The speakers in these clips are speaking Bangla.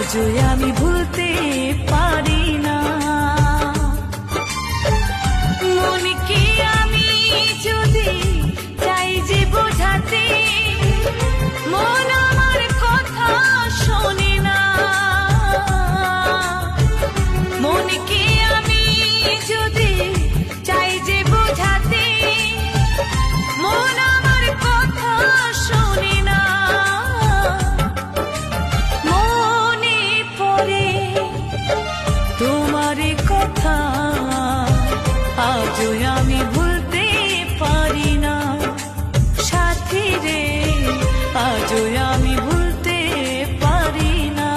আজও আমি ভুলতে পারি না। মনকে আমি যদি চাই যে বোঝাতে, মন আমার কথা শোনে না। মনকে আমি যদি চাই যে বোঝাতে, মন আমার কথা শোনে না। মনে পড়ে তোমার কথা, আজও আমি ভুলতে পারি না। সাথী রে, আজও আমি ভুলতে পারি না।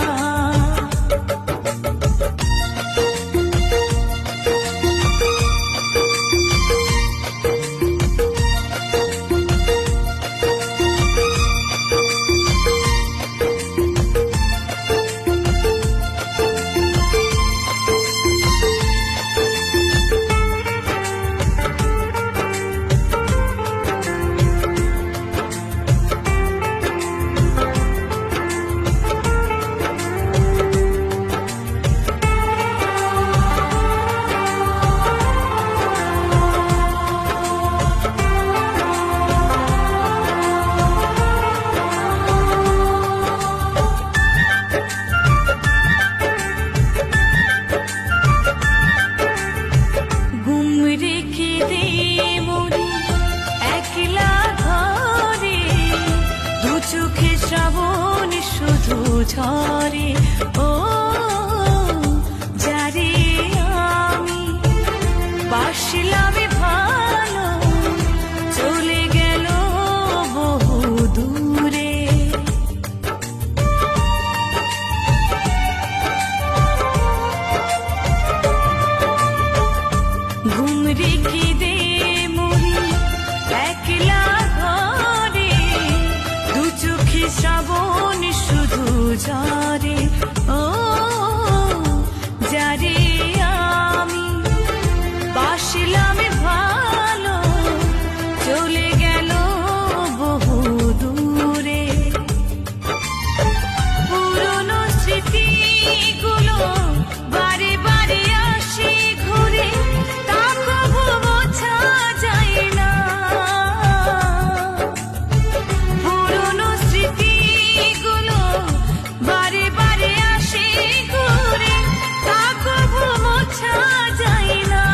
চোখে শ্রাবণ শুধু ঝরে, ও যারে আমি বাসলাম ভালো, চলে গেল বহু দূরে। ঘুম রেখে দে মরি একলা ঘরে, দু চোখে শ্রাবণ শুধু ঝরে, ও যারে আমি বাসলাম ভালো, চলে গেল বহু দূরে। পুরনো স্মৃতিগুলো বারে বারে আসে ঘুরে, তা কবু বোঝা যায় না। পুরনো স্মৃতিগুলো বারে বারে আসে ঘুরে, তা কবু বোঝা যায় না।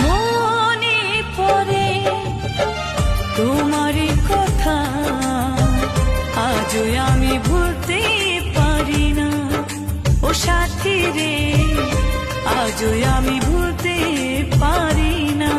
মনে পড়ে তোমার কথা, আজও আমি ভুলতে পারি না। ও সাথী রে, আজও আমি ভুলতে পারি না।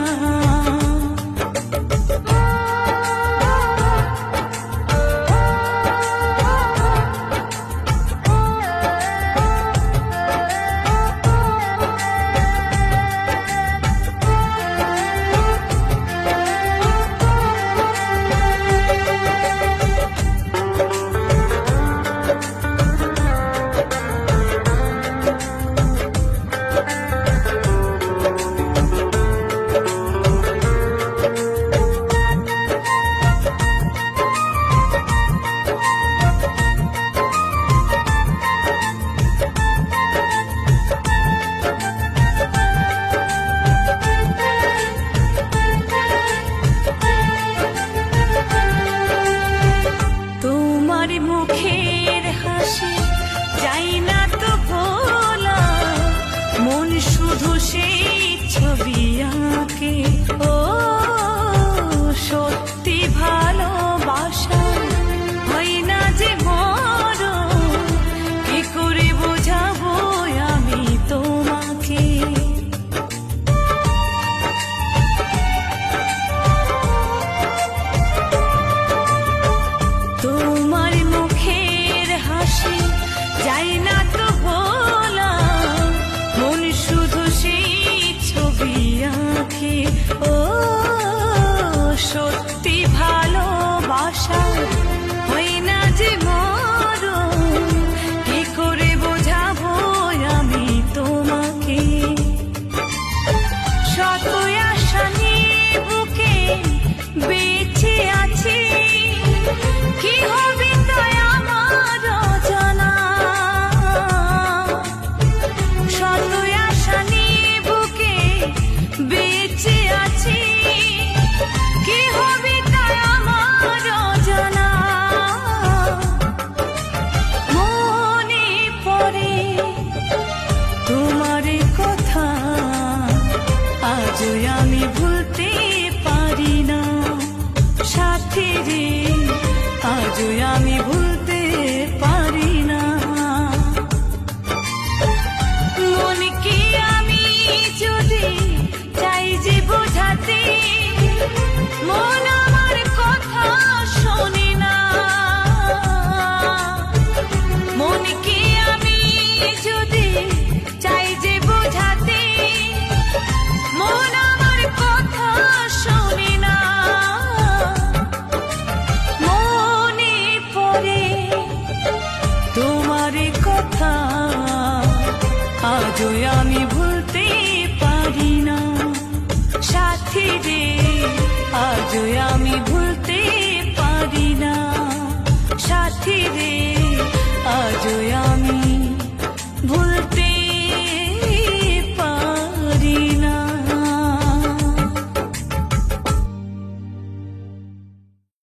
আজও আমি ভুলতে পারি না সাথী রে